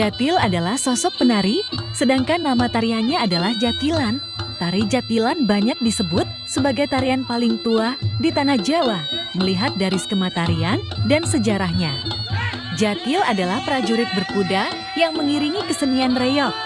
Jatil adalah sosok penari, sedangkan nama tariannya adalah jatilan. Tari jatilan banyak disebut sebagai tarian paling tua di tanah Jawa, melihat dari skema tarian dan sejarahnya. Jatil adalah prajurit berkuda yang mengiringi kesenian reog.